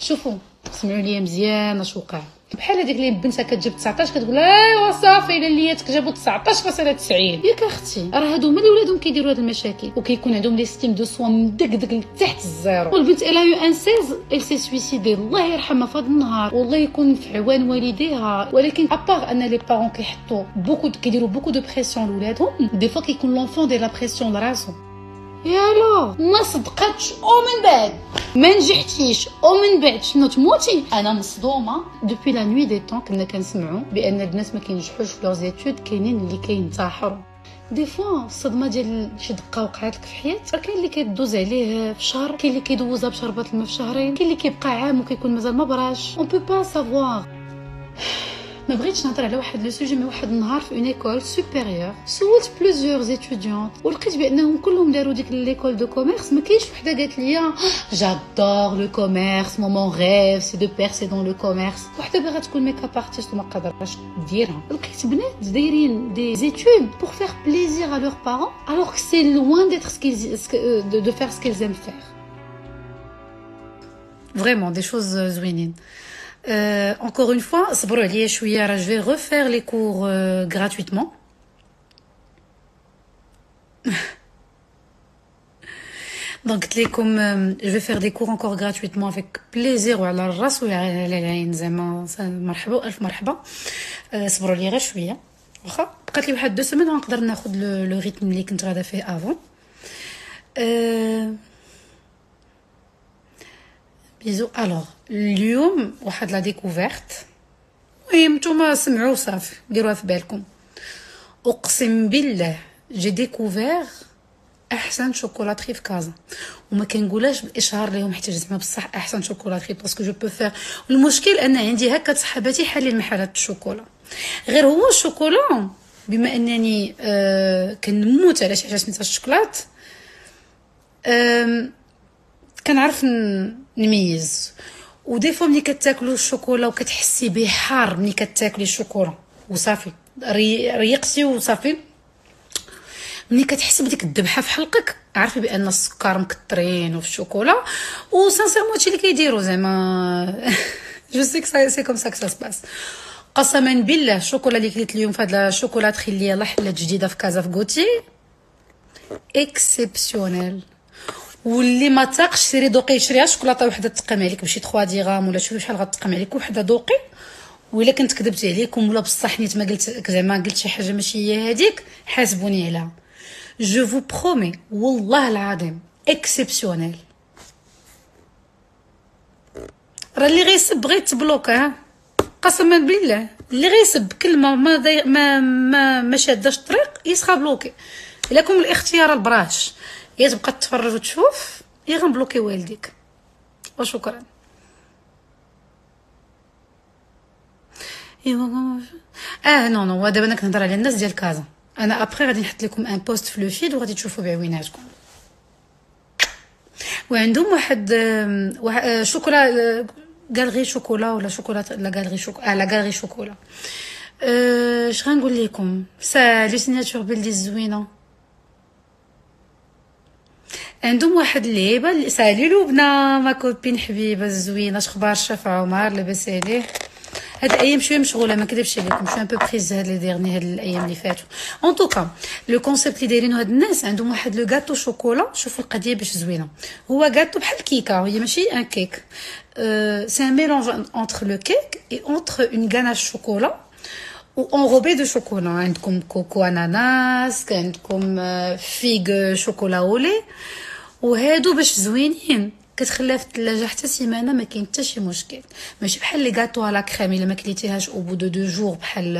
شوفوا سمعوا لي مزيان اش وقع. بحال هذيك اللي بنتها كتجيب 19 كتقول ايوا صافي الا لياتك جابوا 19.90. ياك اختي راه هادو هما اللي ولادهم كيديروا هاد المشاكل وكيكون عندهم لي ستيم دو سوا مدقدق لتحت الزيرو. والبنت الا يو ان 16 ال سي سويسيدي الله يرحمها في هذا النهار والله يكون في عوان والديها. ولكن ابار ان لي بارون كيحطوا بوكو كيديروا بوكو دو بريسيون لولادهم دي فوا كيكون لونفون دير لا بريسيون لراسو. يالو ما صدقتش ومن بعد ما نجحتيش ومن بعد شنو تموتي. انا مصدومه دوبي لا نوي دي طون كنا كنسمعوا بان البنات ما كينجحوش في لور زيتود كاينين اللي كينتحروا. دي فوا الصدمه ديال شي دقه وقعت لك في حياتك كاين اللي كيدوز عليه في شهر كاين اللي كيدوزها بشربات الماء في شهرين كاين اللي كيبقى عام وكيكون مازال ما براش. اون بو با سافوار. ما بغيتش نهضر على واحد لو سوجي مي واحد النهار في اون ايكول سوبيريور سولت بلوزيور زيتوديونت ولقيت بانهم كلهم داروا ديك ليكول دو كوميرس. ما كاينش وحده قالت لي جادور لو كوميرس مون ريف سي دو بيرسي دون لو كوميرس. وحده باغا تكون ميكاب ارتيست وما قادراش ديرها. لقيت بنات دايرين دي زيتود بور فير بليزير ا لور بارون alors que c'est loin d'être de faire ce qu'ils aiment faire. Vraiment des choses زوينين. Encore une fois, صبروا عليا شويه راه je vais refaire les cours gratuitement. Donc قلت لكم je vais faire des cours encore gratuitement avec plaisir وعلى الراس وعلى العين زعما مرحبا والف مرحبا. صبروا لي غير شويه واخا بقات لي واحد 2 سيمين غنقدر ناخذ لو ريتم اللي كنت غادا فيه افون. بيزو. الوغ اليوم واحد لا ديكوفيرت المهم نتوما سمعوا صافي ديروها في بالكم. اقسم بالله جي ديكوفير احسن شوكولاتري في كازا وما كنقولهاش بالاشهار ليهم حتى زعما بصح احسن شوكولاتري باسكو جو بو فير. المشكل ان عندي هكا صحاباتي حالين محلات الشوكولا غير هو الشوكولا بما انني كنموت على شي حاجه سميتها الشوكولات كنعرف نميز. ودي فوا ملي كتاكلوا الشوكولا وكتحسي به حار ملي كتاكلي الشوكولا وصافي ريقتي وصافي ملي كتحسي بديك الذبحه في حلقك عارفه بان السكر مكثرين وفي الشوكولا وسانسيرمون هادشي اللي كيديروا زعما جو سي سي كوم سا كو سا سباس. قسما بالله الشوكولا اللي كليت اليوم في هاد الشوكولاتري اللي يلاه حلات جديده في كازا في غوتي اكسيبسيونيل. واللي ما تاقش سيري دوقي شريها شوكولاته وحده تقام عليك بشي 3 درهم ولا شوفي شحال غتقام عليك وحده دوقي. وإلا كنت كذبت عليكم ولا بصح نيت ما قلت زعما قلت شي حاجه ماشي هي هذيك حاسبوني عليها. جو فو برومي والله العظيم اكسيبسيونيل. راه اللي غيسب غير تبلوكا قسما بالله اللي غيسب كلمه ما شاداش الطريق يسخا بلوكي. لكم الاختيار البراش يا تبقى تتفرج وتشوف يا غنبلوكي والديك وشكرا. ايوا نو نو دابا انا كنهضر على الناس ديال كازا. انا ابري غادي نحط لكم ان بوست في لو فيد وغادي تشوفوا بعويناتكم. وعندهم واحد شوكولا غالغي شوكولا ولا شوكولا لا غالغي شوكولا لا غالغي شوكولا. اش غنقول لكم سا لي سيناتور بلدي زوينه. عندهم واحد اللعيبه سالي لبنى ما كوبين حبيبه زوينه. اش اخبار الشاف عمر لاباس عليه؟ هاد الايام شويه مشغوله ما كذبش عليكم شويه ان بو بريز هاد لي ديرني هاد الايام اللي فاتوا. ان توكا لو كونسيبت اللي دايرينو هاد الناس عندهم واحد لو غاتو شوكولا. شوفوا القضيه باش زوينه. هو غاتو بحال الكيكه هي ماشي ان كيك سي ان ميلونج انتر لو كيك اي انتر اون غاناش شوكولا و انروبي دو شوكولا. عندكم كوكو اناناس عندكم فيغ شوكولا اولي وهادو باش زوينين كتخليها في الثلاجه حتى سيمانه ما كاين حتى شي مشكل. ماشي بحال لي غاتو لا كريم الا ما كليتيهاش او بو دو 2 جور بحال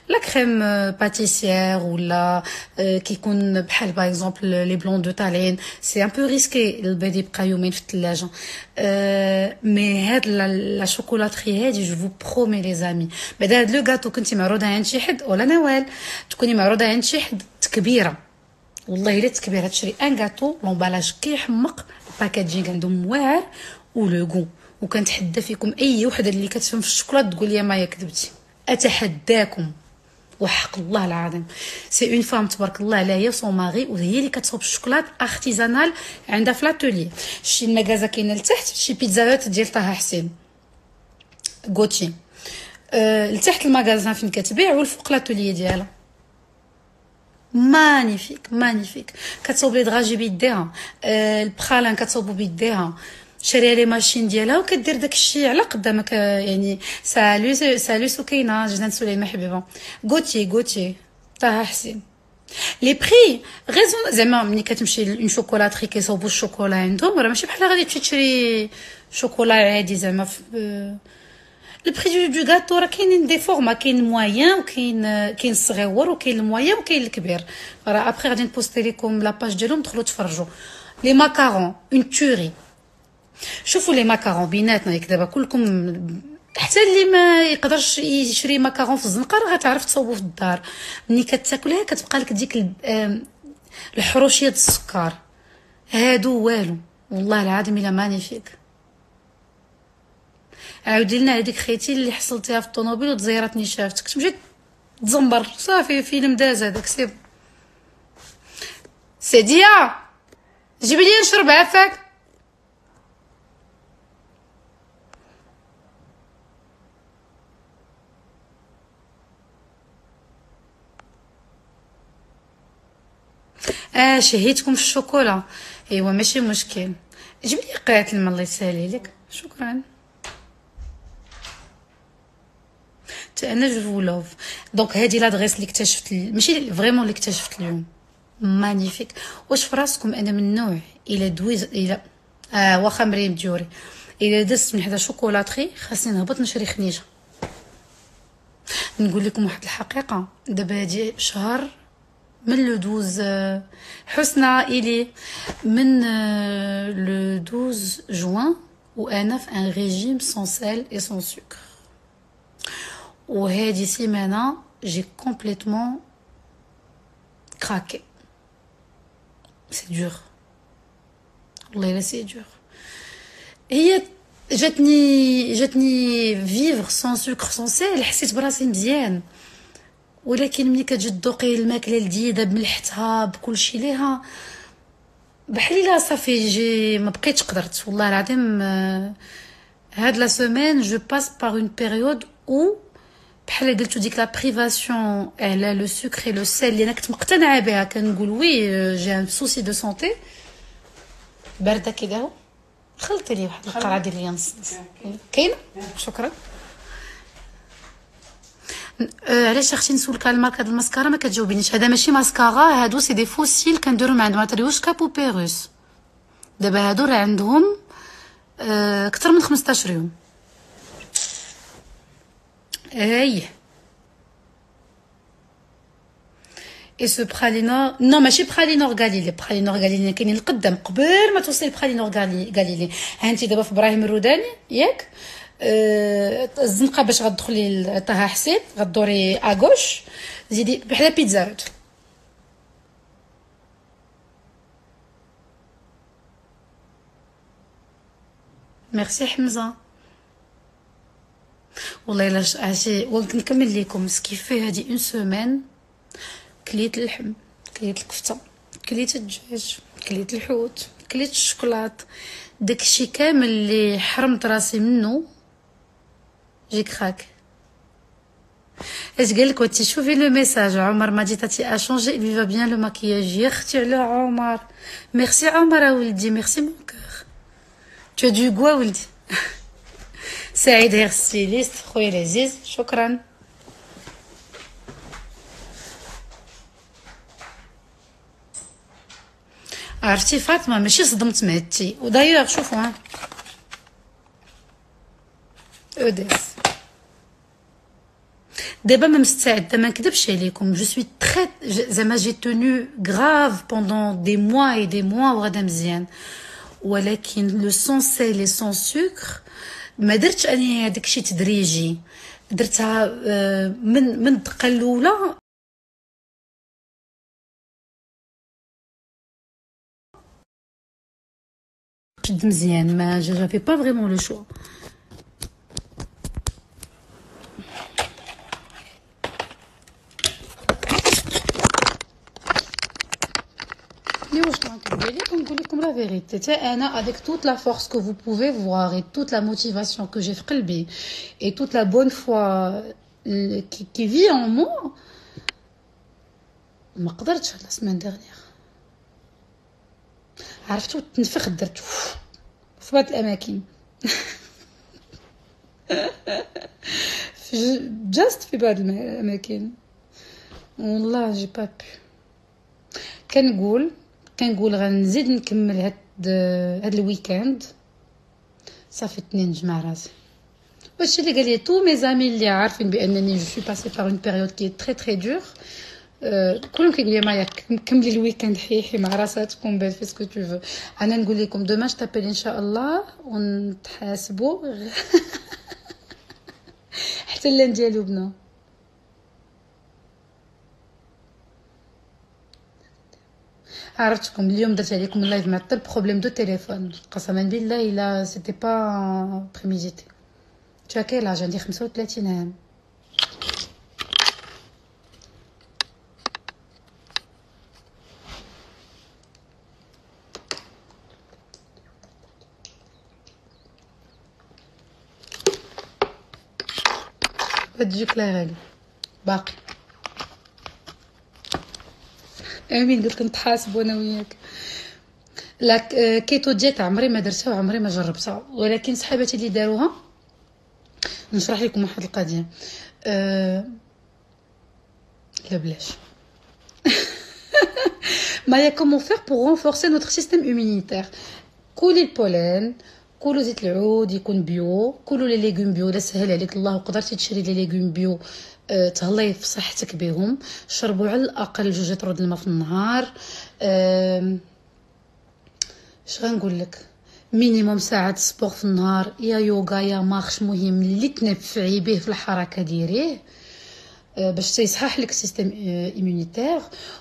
لا كريم باتيسيير ولا كيكون بحال باغ اكزومبل لي بلون دو تالين سي ان بو ريسكي البيض يبقى يومين في الثلاجه. مي هاد لا شوكولاتري هادي جو فو برومي لي زامي بعد هاد لو غاتو كنتي معروضه عند شي حد ولا نوال تكوني معروضه عند شي حد تكبيره والله الا تكبيره تشري ان غاتو لومبالاج كيحمق باكاجينغ عندهم واعر ولو غو. وكنتحدى فيكم اي وحده اللي كتفهم في الشوكولاط تقول لي ما كذبتي. اتحداكم وحق الله العظيم سي اون فام تبارك الله عليها هي وسون ماغي وهي اللي كتصوب الشوكولات ارتيزانال عندها في لاتولي. شي المكازا كاينه لتحت شي بيتزاات ديال طه حسين غوتشي لتحت المغازان فين كتبيع والفوق لاتولي ديالها مانيفيك مانيفيك. كتصوب لي دراجي بيديها البخالان كتصوبو بيديها شاريه لي ماشين ديالها وكدير داكشي على قدامك يعني سالوس وكاينه جنان سليمه حبيبه غوتي طه حسين لي بري غيزون زعما ملي كتمشي لون شوكولاتري كيصوبوا الشوكولا عندهم راه ماشي بحال غادي تمشي تشري شوكولا عادي زعما البري دو غاتو راه كاينين دي فورما كاين موين وكاين الصغيور وكاين الموين وكاين الكبير راه ابري غادي نبوستي لكم لاباج ديالهم دخلوا تفرجوا لي ماكارون اون توري. شوفوا لي ماكارون بيناتنا ياك دابا كلكم حتى اللي ما يقدرش يشري ماكارون في الزنقه راه غتعرف تصوبو في الدار ملي كتاكلها كتبقى لك ديك الحروشيه د السكر هادو والو والله العظيم الا مانيفيك. عاودي لنا هذيك خيتي اللي حصلتيها في الطوموبيل وتزيرتني شافتك تمشي تزنبر صافي فيلم داز هذاك سيديا جيبي لي نشرب عافاك. شهيتكم في الشوكولا ايوا ماشي مشكل جيب لي قطعه الماء الله يسهل لك شكرا. انا جو لوف دونك هذه لادغيس اللي اكتشفت ماشي فريمون اللي اكتشفت اليوم مانيفيك. واش فراسكم انا من النوع الى دويز الى واخا مريم ديوري الى دزت من حدا شوكولاتري خاصني نهبط نشري خنيجه. نقول لكم واحد الحقيقه دابا هادي شهر من لو 12 حسنى الي من لو 12 جوان وانا في ان ريجيم سون سيل اي سون سكر وهذه سيمانه جي كومبليتمون كراكي سي دور والله لا سي دور. هي جاتني فيفر سون سكر سون سيل حسيت براسي مزيان ولكن ملي كتجي تذوقي الماكله الجديده بملحتها بكلشي ليها بحال لا صافي جي ما بقيتش قدرت والله العظيم. هاد لا سيمين جو باس بار اون بيريود او بحال قلتو ديك لا بريفاسيون على لو سكر اي لو سيل اللي انا كنت مقتنعه بها كنقول وي جي ان سوسي دو سونتي بارده كي داهو خلطي لي واحد القرعه ديال اليانس كاينه شكرا. علاش اختي نسولك على الماركه ديال الماسكارا ما كتجاوبينيش. هذا ماشي ماسكارا هادو سي دي فوسيل كنديرهم عند ماتريوشكا بوبيروس دابا هادو راه عندهم اكثر من 15 يوم. اي اي سو برالينو نو ماشي برالينو غاليلي برالينو غاليلي كاينين القدام قبل ما توصلي برالينو غاليلي. ها انت دابا في ابراهيم الروداني ياك الزنقه باش غتدخلي لطه حسين غدوري اغوش زيدي بحال بيتزا ميرسي حمزه والله الا عرفتي ونكمل لكم سكيفي هذه اون سيمين كليت اللحم كليت الكفته كليت الدجاج كليت الحوت كليت الشوكولات داكشي كامل اللي حرمت راسي منه جي كراك. اش قالك وانت شوفي لو ميساج عمر ما جيتاتي ا شونجي فيفا بيان لو ماكياج يا اختي على عمر ميرسي عمر ولدي ميرسي مون كور تو دو غوا ولدي. سعيد هير ستيليست خويا العزيز شكرا. عرفتي فاطمه ماشي صدمت معدتي ودايوغ شوفوا ها اوديس دابا ما مستعده ما نكذبش عليكم جو سوي تري زعما جي تونو غراف بوندون دي موا اي دي موا وغادا مزيان ولكن لو سون سي لي سون سكر ما درتش انا هذاك الشيء تدريجي درتها من الدقه الاولى شد مزيان ما جافي با فريمون لو شوا. لكم لا فيغيتي، حتى انا avec toute la force que vous pouvez voir et toute la motivation que j'ai في قلبي et toute la bonne foi qui vit en moi ما قدرتش هاد لا سمان ديرنيير. عرفتو تنفخ درت في بعض الاماكن جاست في بعض الاماكن والله جي با بي. كنقول غنزيد نكمل هاد الويكاند صافي 2 نجمع راسي. واش اللي قال لي تو مي زامي اللي عارفين بانني جو سوي باسي بار اون بيريود كي تري تري دور كلهم كيقول لي مايا كملي الويكاند حيحي مع راساتكم بال في سكو تو فو. انا نقول لكم دوماج تابيل ان شاء الله ونتحاسبوا حتى اللين ديالو بنا. عرفتكم اليوم درت عليكم اللايف معطل بروبليم دو تليفون قسما بالله الا سيتي با بريميديتي. تشاكي لاج عندي 35 عام. تجيك لا غالي باقي امين. قلت نتحاسبوا انا وياك. لا كيتو ديت عمري ما درتها وعمري ما جربتها، ولكن صحاباتي اللي داروها نشرح لكم واحد القضيه. لا بلاش ما comment faire pour renforcer notre système immunitaire. كولي البولين، كولوا زيت العود يكون بيو، كولوا لي ليغوم بيو. لا سهل عليك الله وقدرتي تشري لي ليغوم بيو تهلاي في صحتك بهم. شربوا على الاقل 2 لتر د الماء في النهار. اش غنقول لك، مينيموم ساعه سبور في النهار، يا يوغا يا مارش، مهم اللي تنفعي به في الحركه ديريه باش تيصحح لك السيستم ايمونيتير.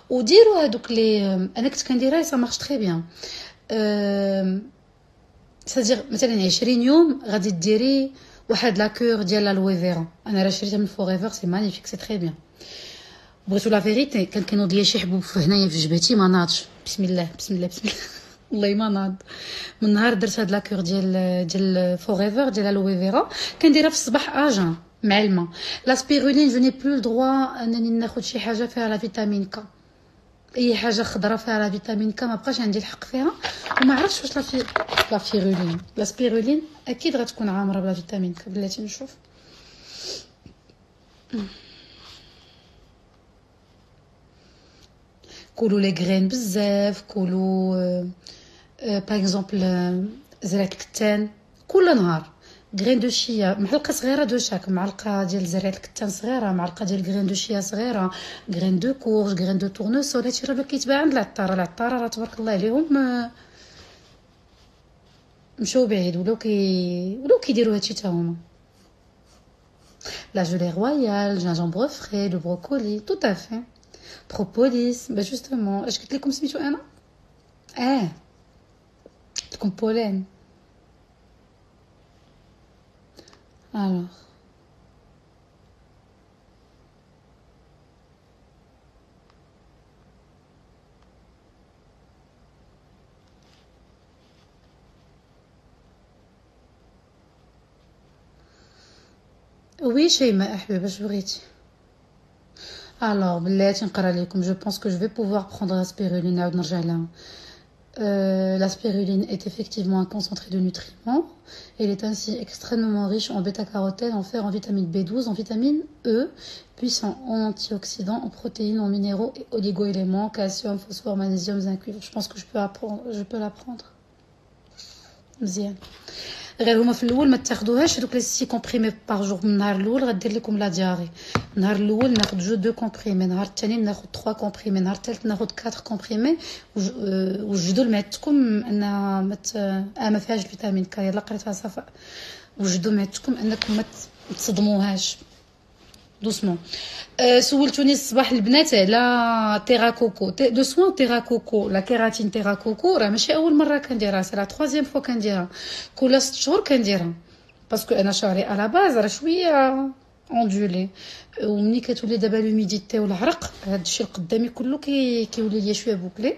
وديروا هذوك لي انا كنت كنديرها سا مارش تري بيان. سادير مثلا 20 يوم غادي ديري واحد لاكور ديال الالوي فيرا. انا راه شريتها من فوريفر، سي مانيفيك، سي تري بيان. بغيتو لا فيريتي كان كينوض ليا شي حبوب هنايا في جبهتي ما ناضش. بسم الله بسم الله بسم الله والله ما ناض. من نهار درت هاد لاكور ديال فوريفر ديال الالوي فيرا كنديرها في الصباح اجان مع الماء. لا سبيرولين جو ني بلو الدروا انني ناخذ شي حاجه فيها لا فيتامين ك، اي حاجه خضراء فيها لا فيتامين ك ما بقاش عندي الحق فيها. وما عرفتش واش لا فيرولين لا سبيرولين اكيد غتكون عامره بلا فيتامين ك. بلاتي نشوف. كولوا لي غرين بزاف، كولوا باغ اكزومبل زرعه الكتان كل نهار. غرين دو شيا معلقه صغيره دو شاك، معلقه ديال زرعه الكتان صغيره، معلقه ديال غرين دو شيا صغيره، غرين دو كورج، غرين دو تورنوسول. هادشي راه كيتباع عند العطاره راه تبارك الله عليهم مشاو بعيد ولاو كيديروا هادشي حتى هما. لا جولي رويال، جانجومبر فري، لو بروكولي، تو افي، بروبوليس. با جوستومون اش قلت لكم سميتو انا؟ قلت لكم بولين. alors وي شيماء احباب اش بغيتي؟ alors بلاتي نقرا لكم. جو بونس كو جو في بوفوار بروندر اسبيرولين. نعاود نرجع لها. La spiruline est effectivement un concentré de nutriments. Elle est ainsi extrêmement riche en bêta-carotène, en fer, en vitamine B12, en vitamine E, puissant en antioxydants, en protéines, en minéraux et oligo-éléments, calcium, phosphore, magnésium, zinc, cuivre. Je pense que je peux l'apprendre. مزيان. غير هما في الاول ما تاخذوهاش دوك لي 6 كومبريمي باغ جور. من النهار الاول غدير لكم لا دياري. النهار الاول ناخذ 2 كومبريمي، النهار الثاني ناخذ 3 كومبريمي، النهار الثالث ناخذ 4 كومبريمي. وجدوا لمعدتكم انها ما فيهاش الفيتامين ك. يلا قريتها صافا. وجدوا معدتكم انكم ما تصدموهاش دوسمون. سولتوني الصباح البنات على تيرا كوكو دو سوان. تيرا كوكو لا كيراتين تيرا كوكو راه ماشي اول مره كنديرها، سي لا تروازيام فوا كنديرها. كل 6 شهور كنديرها باسكو انا شعري على باز راه شويه اوندولي. ومني كتولي دابا لوميديتي والعرق هادشي القدامي كله كيولي ليا شويه بوكلي.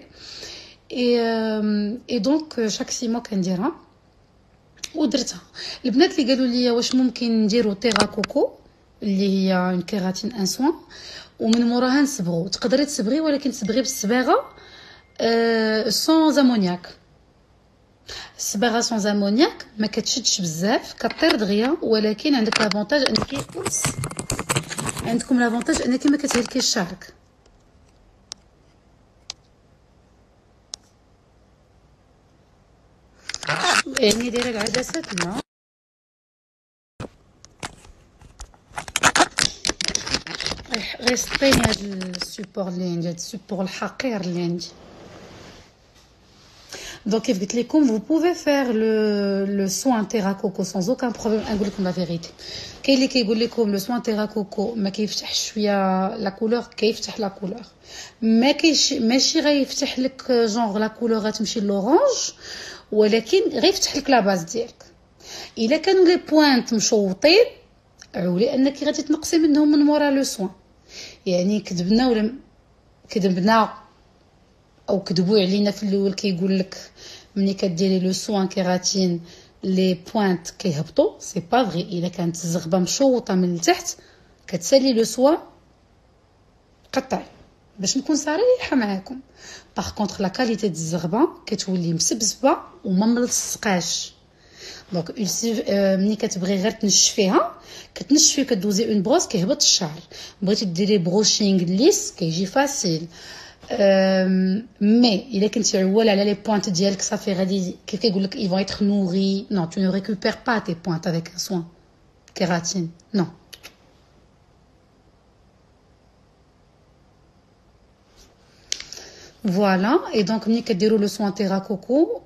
اي دونك شاك 6 موا كنديرها ودرتها. البنات اللي قالوا لي واش ممكن نديرو تيغا كوكو اللي هي اون كيراتين ان سوان ومن موراها نصبغو، تقدري تصبغي ولكن تصبغي بالصباغه سون امونياك. الصباغه سون امونياك ما كتشدش بزاف، كطير دغيا، ولكن عندك لافونتاج انك عندكم لافونتاج انك ما كتهلكيش شعرك. يعني دايره العدسات لا غير سطيني هاد السيبور اللي عندي، هاد السيبور الحقير اللي عندي. Donc, كيف قلت لكم vous pouvez faire le soin Terra Coco sans aucun problème. نقول لكم لا فيغيتي، كاين اللي كيقول لكم لو سوان تيغا كوكو ما كيفتحش شويه لا كولور، كيفتح لا كولور، ما كاينش ماشي غيفتح لك جونغ لا كولور غتمشي لورانج، ولكن غيفتح لك لا باز ديالك. الا كانوا لي بوينت مشوطين عولي انك غادي تنقصي منهم من مورا لو سوان. يعني كذبنا ولا كذبنا او كذبوا علينا في الاول كيقول لك ملي كديري لو سوان كيراتين لي بوينت كيهبطوا، سي با فري. الا كانت الزغبه مشوطه من التحت كتسالي لو سوان قطعي. باش نكون صريحه معاكم، باغ كونطخ لا كاليتي د الزغبه كتولي مسبسبه وما ملصقاش. دونك ملي كتبغي غير تنشفيها كتنشفي، كدوزي اون بروس كيهبط الشعر. بغيتي ديري بروشينغ ليس كيجي فاسيل، مي الا كنتي عوال على لي بوينت ديالك صافي غادي كيف كيقول لك ils vont être nourris. Non, tu ne récupères pas tes pointes avec un soin kératine. Non. فوالا. اي دونك ملي كديروا لو سوان تيغا كوكو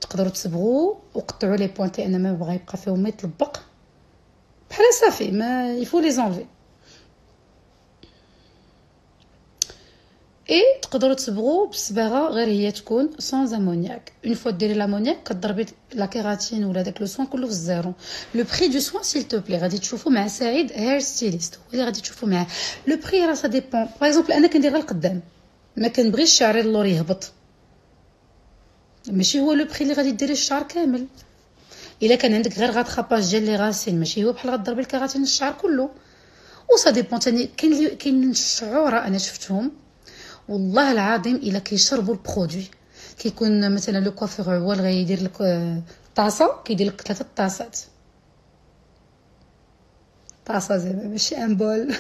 تقدروا تصبغوا وقطعوا لي بوينت لان ما بغا يبقى فيهم ما يطلبق بحال صافي، ما يفو لي زونفي. اي تقدروا تصبغوا بالصباغه غير هي تكون سون امونياك. اون فوا ديري لامونياك كضربي لا كيراتين ولا داك لو سوان كله في الزيرو. لو بري دو سوان سيل تو بلي غادي تشوفوا مع سعيد هير ستيليست، هو اللي غادي تشوفوا معاه. لو بري راه سا ديبون. باغ اكزومبل انا كندير غير القدام، ما كنبغيش شعري اللور يهبط، ماشي هو لو بري اللي غادي ديري الشعر كامل. الا كان عندك غير غاتخاباج ديال لي غاسين ماشي هو بحال غتضربي الكيراتين الشعر كله. وصا ديبون تاني. كاين الشعوره انا شفتهم والله العظيم الا كيشربوا البرودوي، كيكون مثلا لو كوافير عوال غيدير لك طاسه كيدير لك 3 طاسات. طاسه زعما ماشي ان بول.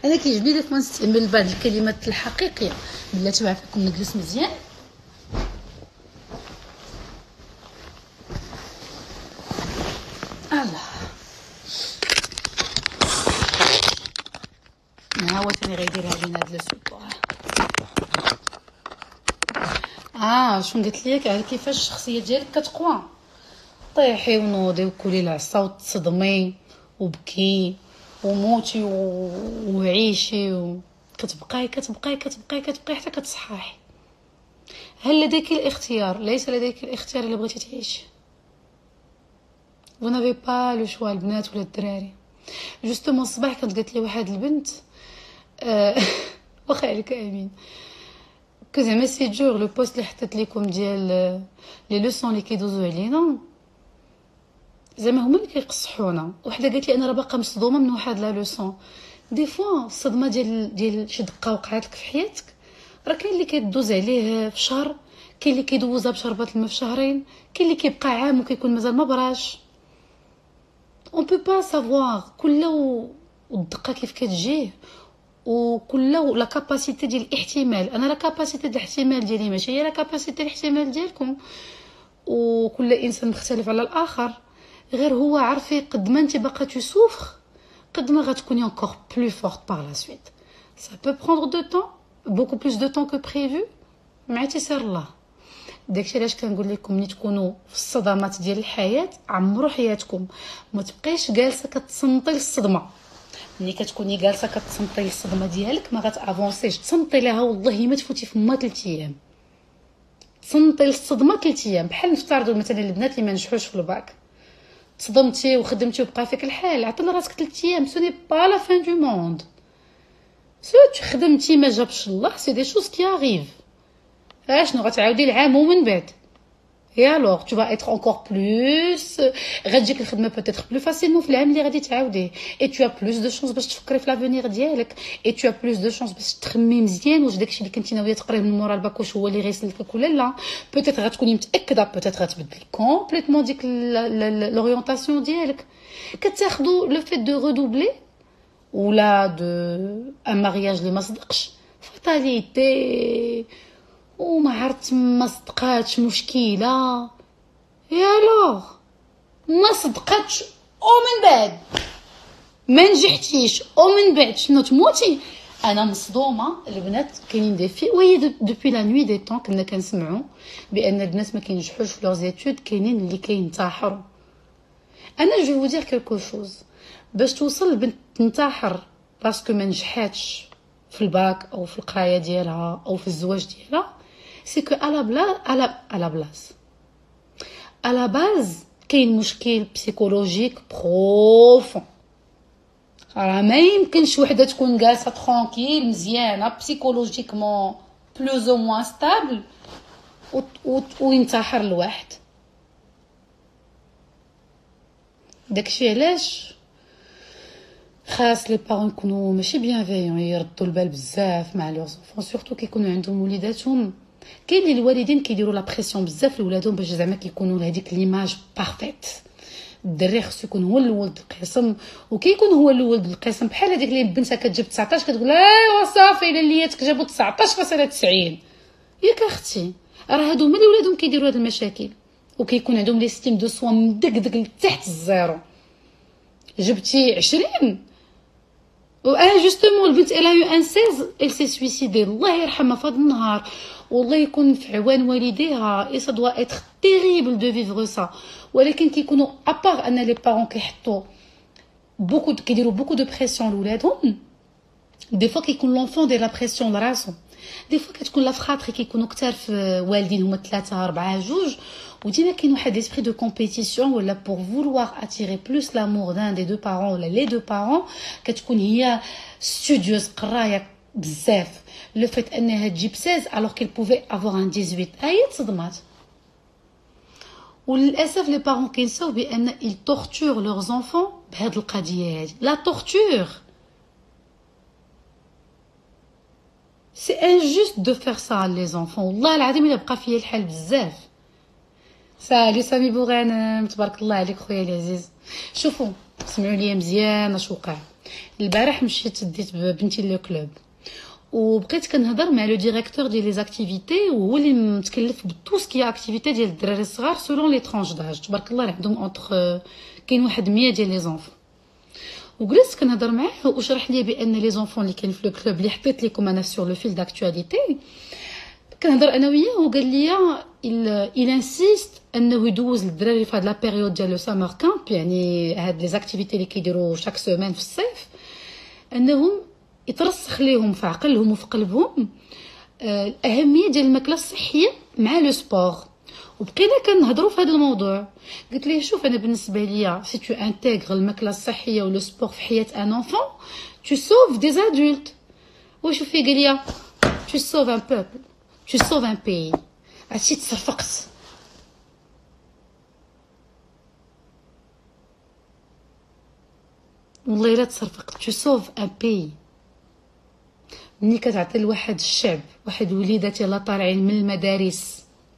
انا كيعجبني داك ما نستعمل بعض الكلمات الحقيقيه. بلاتي بعافاكم نجلس مزيان. الله ها هو ثاني غيديرها لينا هاد لو. شنو قلت لك على كيفاش الشخصيه ديالك كتقوى. طيحي ونوضي وكلي العصا وتصدمي وبكي وموتي وعيشي كتبقاي كتبقاي كتبقاي كتبقاي حتى كتصحاحي. هل لديك الاختيار؟ ليس لديك الاختيار الا بغيتي تعيشي. vous n'avez pas le choix البنات ولا الدراري. جوستومون الصباح كانت قالت لي واحد البنت واخا عليك امين كو زعما سي جور لو بوست اللي حطيت لكم ديال لي لوسون اللي كيدوزو علينا زعما هما اللي كيقصحونا. وحده قالت لي انا راه باقا مصدومه من واحد لا لوسون. دي فوا الصدمه ديال شي دقه وقعت لك في حياتك راه كاين اللي كيدوز عليه في شهر، كاين اللي كيدوزها بشربات الماء في شهرين، كاين اللي كيبقى عام وكيكون مازال ما براش. on peut pas savoir كل والدقه كيف كتجيه وكل لا كاباسيتي ديال الاحتمال. انا لا كاباسيتي ديال الاحتمال ديالي ماشي هي لا كاباسيتي الاحتمال ديالكم، وكل انسان مختلف على الاخر. غير هو عارفي قد ما انت باقا تسوفر قد ما غتكوني encore plus forte par la suite. ça peut prendre de temps, beaucoup plus de temps que prévu. مع تيسير الله. داكشي علاش كنقول لكم ملي تكونوا في الصدمات ديال الحياه عمروا حياتكم، ما تبقيش جالسه كتصنطي للصدمه. ملي كتكوني جالسه كتصنطي للصدمه ديالك ما غتافونسيش. تصنطي لها والله ما تفوتي فما 3 ايام. تصنطي للصدمه 3 ايام. بحال نفترضوا مثلا البنات اللي ما نجحوش في الباك، تصدمتي وخدمتي وبقى فيك الحال، عطي لراسك 3 ايام. سوني با لا فان دو موند. سو خدمتي ما جابش الله، سي دي شوز كي اريف. شنو غتعاودي العام ومن بعد. Et alors, tu vas être encore plus غتجيك الخدمه peut-être plus facilement في العام اللي غادي تعاوديه. Et tu as plus de chance باش تفكري في لافونير ديالك. Et tu as plus de chance باش تخمي مزيان واش داكشي اللي كنتي ناويه تقريه من مورا الباك واش هو اللي غيسلكك ولا لا. peut-être غتكوني متاكده peut-être غتبدلي كومبليتمون ديك لورينتاسيون ديالك. كتاخذوا لو فيت دو ريدوبلي ولا دو ان مارياج اللي ما صدقش فاتاليتي وما عرفت ما صدقاتش مشكله. يا الوغ ما صدقاتش ومن بعد ما نجحتيش ومن بعد شنو تموتي. انا مصدومه. البنات كاينين دي في وهي دوبي لا نوي دي طون كنا كنسمعوا بان البنات ما كينجحوش في لور زيتود، كاينين اللي كينتحروا. انا جو دير كلكو شوز باش توصل البنت تنتحر باسكو ما نجحاتش في الباك او في القرايه ديالها او في الزواج ديالها. سي كو على باز كاين مشكل بسيكولوجيك بروفون. راه ما يمكنش وحده تكون جالسه ترونكيل مزيانه بسيكولوجيكمون بلوز او موان ستابل وينتحر الواحد. داكشي علاش خاص لي بارون يكونوا ماشي بيانفيون، يردوا البال بزاف مع لي زونفون سورتو كيكونوا عندهم وليداتهم. كاين اللي الوالدين كيديروا لا بريسيون بزاف لولادهم باش زعما كيكونوا لهذيك ليماج بارفيت. الدري خصو يكون هو الاول القسم، وكيكون هو الاول القسم بحال هذيك اللي بنتها كتجيب 19 كتقول ايوا صافي الا لياتك جابوا 19.90. ياك اختي راه هادو هما اللي ولادهم كيديروا هاد المشاكل وكيكون عندهم لي ستيم دو سوا مدقدق لتحت الزيرو. جبتي 20 وانا جوستومون البنت الا يو ان 16 ال سي سويسيدي الله يرحمها في هذا النهار والله يكون في عوان والديها. اي سا دوا اتر تيريبل دو فيفر سا. ولكن كيكونوا ابار ان لي بارون كيحطوا بوكو كيديروا بوكو دو بريسيون لولادهم. دي فوا كيكون لونفون دير لا بريسيون لراسو. دي فوا كتكون لا فخاطري كيكونوا كثار في والدين هما 3 4 2 وديما كاين واحد ليسبري دو كومبيتيسيون ولا بور فولوار اتيري بلوس لامور دان دي دو بارون ولا لي دو بارون. كتكون هي ستوديوز قرايه بزاف. لو فيت انها تجيب 16 الوغ كيل بوفي افوار ان 18 هي تصدمات. وللاسف لي بارون كينساو بان ils torturent leurs enfants بهاد القضيه هادي. لا torture سي انجوست دو فير سا لي زونفون. والله العظيم الا بقى فيا الحال بزاف. سالي سامي بوغانم تبارك الله عليك خويا العزيز. شوفوا سمعوا لي مزيان اش وقع. البارح مشيت ديت بنتي لو كلوب وبقيت كنهضر مع لو ديريكتور ديال لي زاكتيفيتي وهو اللي متكلف بتو سكي اكتيفيتي ديال الدراري الصغار سولون لي ترونش داج. تبارك الله عندهم اونتر كاين واحد 100 ديال لي زونفون. وجلست كنهضر معاه وشرح لي بان لي زونفون اللي كاين في لو كلوب اللي حطيت لكم انا سور لو فيل داكتواليتي كنهضر انا وياه وقال لي il insiste انه يدوز الدراري في هاد لا بيريود ديال لو سامر كامب يعني هاد لي زاكتيفيتي اللي كيديروا شاك سيمين في الصيف انهم يترسخ ليهم في عقلهم وفي قلبهم الاهميه ديال الماكله الصحيه مع لو سبور. وبقينا كنهضروا في هذا الموضوع. قلت ليه شوف انا بالنسبه ليا سي تو انتيغر الماكله الصحيه ولو سبور في حياه ان انفون تو سوف دي ادولت. وشوفي قال لي تو سوف ان بوبل تو سوف ان بي. عرفتي تصرفقت. والله الا تصرفقت. تو سوف ان بي ملي كتعطي لواحد الشعب واحد وليدات يلاه طالعين من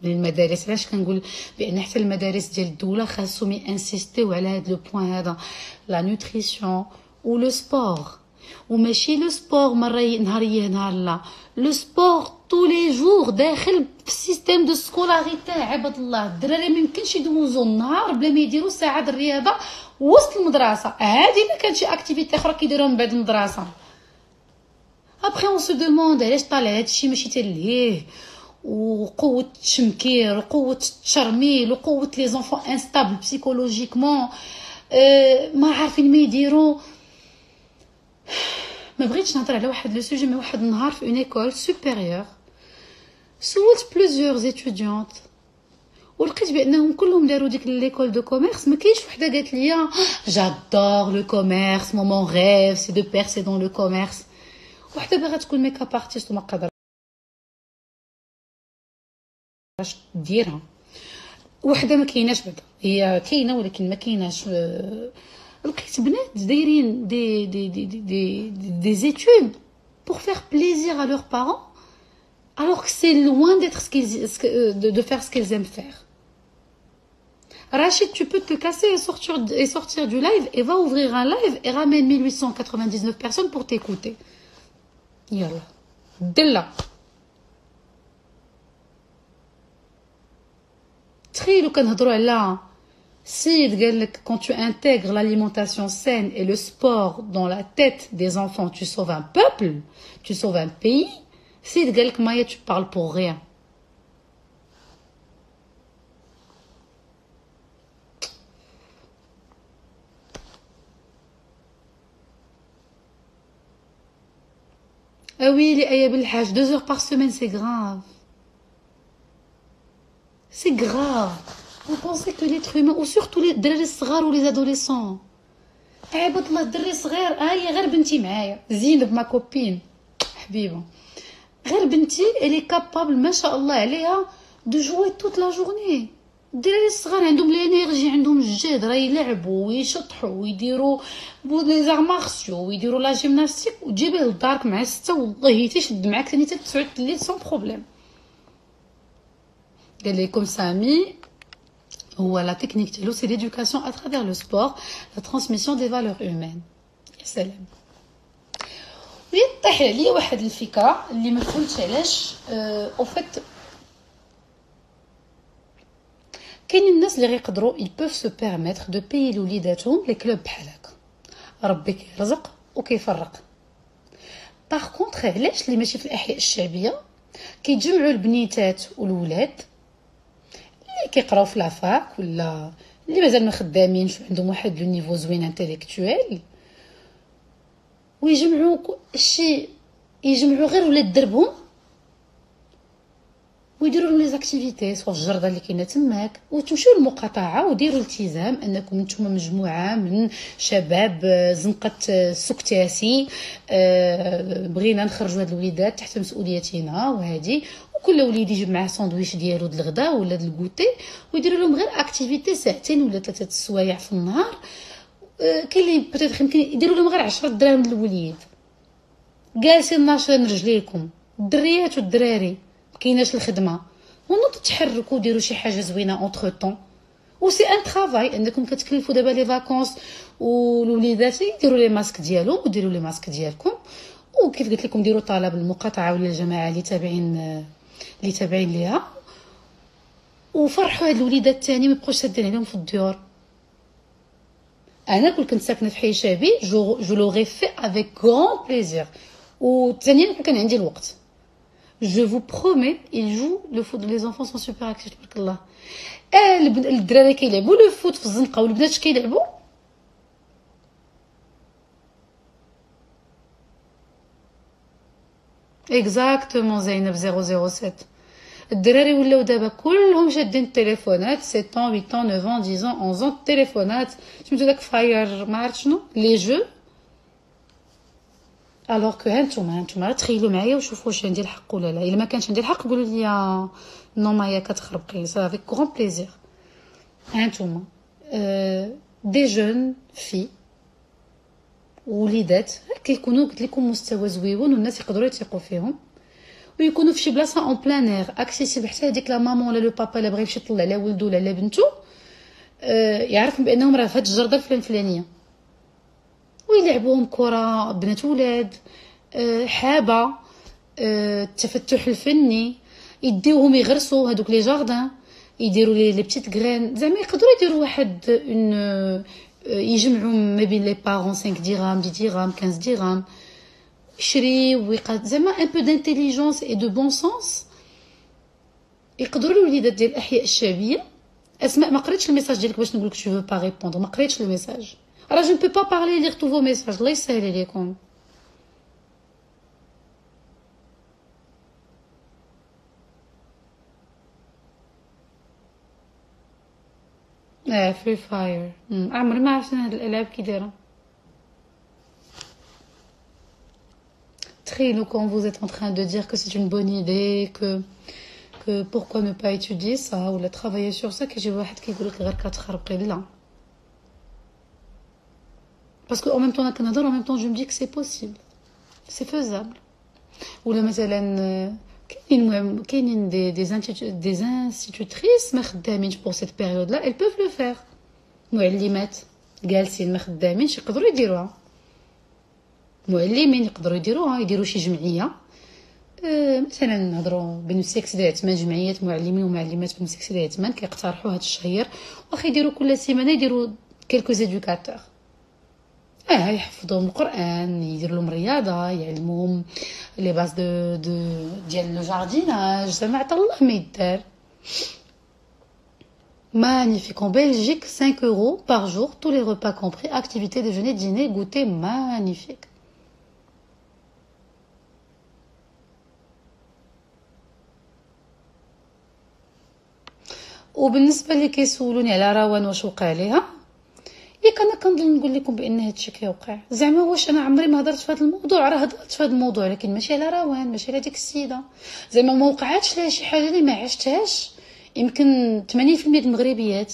المدارس علاش كنقول بان حتى المدارس ديال الدوله خاصهم انسيستيو على هذا لو بوين هذا لا نوتريسيون و لو سبور. وماشي لو سبور مره نهاريه نهار لا لو سبور طو لي جور داخل في السيستيم دو سكولاريتي. عباد الله الدراري ما يمكنش يدوزوا النهار بلا ما يديروا ساعه الرياضه وسط المدرسه. هذه ما كانت شي اكتيفيتي اخرى كيديروها من بعد المدرسه. ابخي اون سو دوموند علاش طالع هادشي ماشي تلهيه وقوه التشمكير وقوه التشرميل وقوه لي زونفون انستابل بسيكولوجيكمون ما عارفين ما يديروا. ما بغيتش نهضر على واحد لو سوجي. مي واحد النهار في اون ايكول سوبيريور سولت بلوزيور ايتوديونت ولقيت بانهم كلهم داروا ديك ليكول دو كوميرس. ما كاينش وحده قالت لي جادور لو كوميرس مون ريف سي دو بيرسي دون لو كوميرس. وحده باغا تكون ميك اب ارتست وما قادره. باش ديرها. وحده ما كايناش بعدا، هي كاينه ولكن ما كايناش. لقيت بنات دايرين دي études pour faire plaisir à leurs parents alors que c'est loin d'être de faire ce qu'ils aiment faire. Rachid, tu peux te casser et sortir du live et va ouvrir un live et ramène 1899 personnes pour t'écouter. Yallah. Della. تخيلوا كنهضروا على سيد قال لك quand tu intègres l'alimentation saine et le sport dans la tête des enfants tu sauves un peuple, tu sauves un pays. سيد قال لك Maya tu parles pour rien. Ah oui, les Aya Belhaj, 2 heures par semaine, c'est grave. C'est grave. Vous pensez que l'être humain, ou surtout les دراري الصغار ou les adolescents. عباد الله الدري صغير هي غير بنتي معايا زينب ما كوبين حبيبه غير بنتي اللي كابابل ما شاء الله عليها دو جوي توت لا جورني. الدراري الصغار عندهم لينيرجي عندهم الجهد راه يلعبوا ويشطحوا ويديروا لي زار مارسيو ويديروا لا جيمناستيك وتجيبيه للدارك مع 6 والله تيشد معاك ثاني حتى 9 الليل سون بروبليم. قال لكم سامي هو لا تكنيك ديالو سي ليدوكاسيون ا ترافير لو سبور لا ترانسميسيون دي فالور هيومان. يا سلام. ويطيح عليا واحد الفكره اللي ما فهمتش علاش او فيت كاينين الناس اللي غيقدروا ils peuvent se permettre de payer لوليداتهم لي كلوب بحال هكا. ربي كيرزق وكيفرق. باغ كونطخ علاش اللي ماشي في الاحياء الشعبيه كيتجمعوا البنيتات والولاد اللي كيقراو في لافاك ولا اللي مازال ما خدامينش وعندهم واحد لو نيفو زوين انتيليكتويل ويجمعوا شي يجمعوا غير ولاد دربهم ويديروا لهم لي زاكتيفيتي سوا الجرده اللي كاينه تماك وتمشيو للمقاطعه وديروا التزام انكم نتوما مجموعه من شباب زنقه السكتاسي بغينا نخرجوا هاد الوليدات تحت مسؤوليتنا وهذه وكل وليد يجيب معاه ساندويش ديالو د الغداء ولا د الكوتي ويديروا لهم غير اكتيفيتي ساعتين ولا 3 السوايع في النهار. كاين اللي بيتيت يمكن يديروا لهم غير 10 دراهم للوليد جالسين ناشرين رجليكم الدريات والدراري كايناش الخدمه ونوض تحركوا ديروا شي حاجه زوينه اونتر طون وسي ان طرافاي انكم كتكلفوا دابا لي فاكونس والوليدات يديروا لي ماسك ديالهم وديروا لي ماسك ديالكم وكيف قلت لكم ديروا طلب المقاطعه ولا الجماعه اللي تابعين ليها وفرحوا هاد الوليدات الثاني ما بقاوش سادين عليهم في الديور. انا كنت ساكنه في حي شعبي جو لوغي في افيك غران بليزير وثانيا كان عندي الوقت. Je vous promets, ils jouent le foot. Les enfants sont super actifs. تبارك الله. الدراري كيلعبوا لو فوت في الزنقه والبنات كيلعبوا. اكزاكتومون زينب 007. الدراري ولاو دابا كلهم شادين التليفونات 7 ans 8 ans 9 ans 10 ans 11 ans التليفونات سميتو داك فاير ما عرفت شنو لي جو. الوغ كو هانتوما تخيلوا معايا وشوفوا واش عندي الحق ولا لا. الا ما كانش عندي الحق قولوا لي نو مايا كتخربقي صافي كغون بليزير. هانتوما دي جون في وليدات كيكونوا قلت لكم مستوى زويون والناس يقدروا يثيقوا فيهم ويكونوا في شي بلاصه اون بلان اير اكسيسيبل حتى هذيك لا مامون ولا لو بابا الا بغى يمشي يطلع على ولدو ولا على بنته يعرف بانهم راه في هاد الجرده الفلانيه ويلعبوهم كره بنات ولاد حابه التفتح الفني يديوهم يغرسوا هذوك لي جاردان يديروا لي بتيت غرين زعما يقدروا يديروا واحد يجمعوا ما بين لي بارون 5 درهم 10 درهم 15 درهم يشري ويقاد زعما ان بو دانتيليجونس اي دو بون سونس. يقدروا الوليدات ديال الاحياء الشعبيه. اسماء ما قريتش الميساج ديالك باش نقول لك جو با ريبوندر ما قريتش الميساج راه جو ne peux pas parler lire tous vos messages الله يسهل عليكم. فري فاير عمري ما عرفت هاد الالعاب كي دايره. Trélo quand vous êtes en train de dire que c'est une bonne idée que que pourquoi ne pas étudier ça ولا travailler sur ça كيجي واحد كيقول لك غير كتخربقي لا parce que en même temps كنهضر en même temps je me dis que c'est possible c'est faisable ولا مثلا كاينين des institutrices ما خدامينش pour cette période là elles peuvent le faire معلمات جالسين ما خدامينش يقدروا يديروها معلمين يقدروا يديروها يديروا شي جمعيه مثلا نهضروا بين السكس ديال 8 جمعيات معلمين ومعلمات بين السكس ديال 8 كيقترحوا هذا الشهير واخا يديروا كل سيمانه يديروا كيلكو ايدوكاتور يحفظوهم القران يديروا لهم رياضه يعلموهم لي باز ديال لو جارديناج سمعت الله ما يدار magnifique en Belgique 5 € par jour tous les repas compris activité déjeuner dîner goûter magnifique وبالنسبه اللي كيسولوني على روان واش وقع ليها ياك انا كنظن نقول لكم بان هادشي كيوقع زعما واش انا عمري ما هضرت في هذا الموضوع راه هضرت في هذا الموضوع لكن ماشي على روان ماشي على ديك السيده زعما ما وقعاتش لها شي حاجه اللي ما عشتهاش يمكن 80% د المغربيات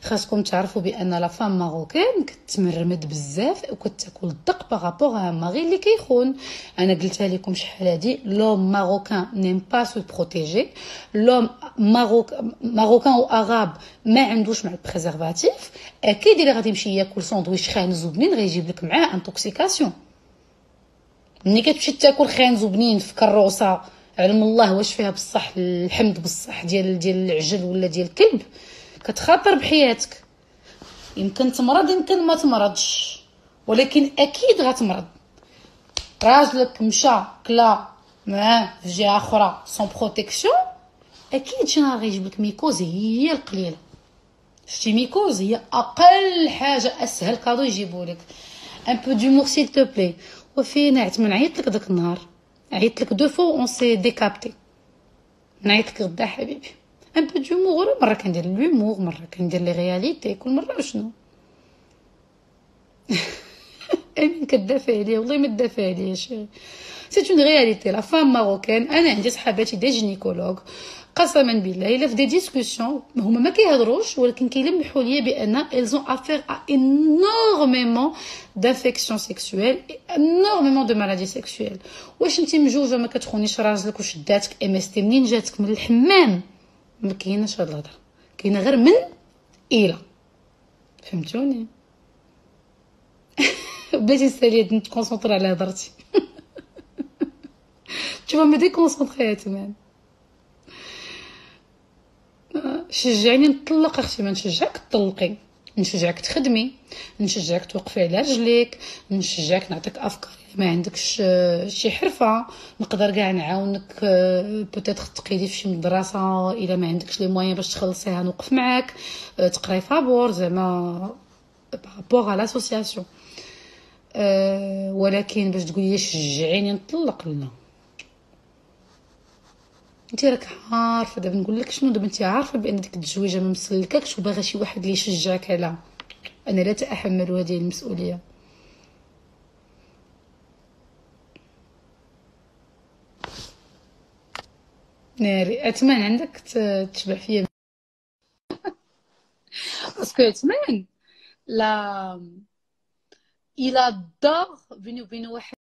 خاصكم تعرفوا بان لا فام ماروكان كتمرمد بزاف وكتاكل الدق بارابور ا ماري اللي كيخون انا قلتها لكم شحال هادي لوم ماروكان نيم با سو بروتيجي لوم ماروكان او عرب ما عندوش مع البريزرفاتيف اكيد الا غادي يمشي ياكل ساندويتش خانز وبنين غيجيب لك معاه انتوكسيكاسيون ملي كتمشي تاكل خانز وبنين في كروسه علم الله واش فيها بصح الحمد بصح ديال العجل ولا ديال الكلب كتخاطر بحياتك يمكن تمرض يمكن ما تمرضش ولكن اكيد غتمرض راجلك مشى كلا معاه في جهه اخرى سون بروتيكسيون اكيد شي نهار غيجيب لك ميكوز هي القليله شتي ميكوز هي اقل حاجه اسهل كادو يجيبوا لك ان بو دومور سيل تو بلي وفين عثمان عيطت لك داك النهار عيطت لك دو فو اون سي ديكابتي نعيط لك غدا حبيبي ان بو دومور مره كندير لومور مره كندير لي رياليتي كل مره شنو امين كدافع عليا والله ما تدافع علياش سي اون رياليتي لا فام ماروكان انا عندي صحاباتي دي جينيكولوج قسما بالله الا في دي ديسكوسيون هما ما كيهضروش ولكن كيلمحوا ليا بان ils ont affaire à énormément d'infections sexuelles et énormément de maladies sexuelles واش انت مجوجه ما كتخونيش راجلك وشداتك ام اس تي منين جاتك من الحمام ما كايناش هاد الهضره كاينه غير من الى فهمتوني بلاتي نسالي نتكونسونطري على هضرتي تشوف ما ديكونسونطري يا تمام شجعني نطلق اختي ما نشجعك تطلقي نشجعك تخدمي نشجعك توقفي على رجليك نشجعك نعطيك افكار ما عندكش شي حرفه نقدر كاع نعاونك بوتيتر تقيدي في شي مدرسه الا ما عندكش لي موين باش تخلصيها نوقف معاك تقراي فابور زعما بارابور على لاسوسياسيون ولكن باش تقولي شجعيني نطلق لا انت راك عارفه دابا نقول لك شنو دابا انت عارفه بان ديك التزويجه ما مسلككش وباغا شي واحد اللي يشجعك على انا لا اتحمل هذه المسؤوليه ناري اتمنى عندك تشبع فيا باسكو اتمنى لا الى دار بيني وبين واحد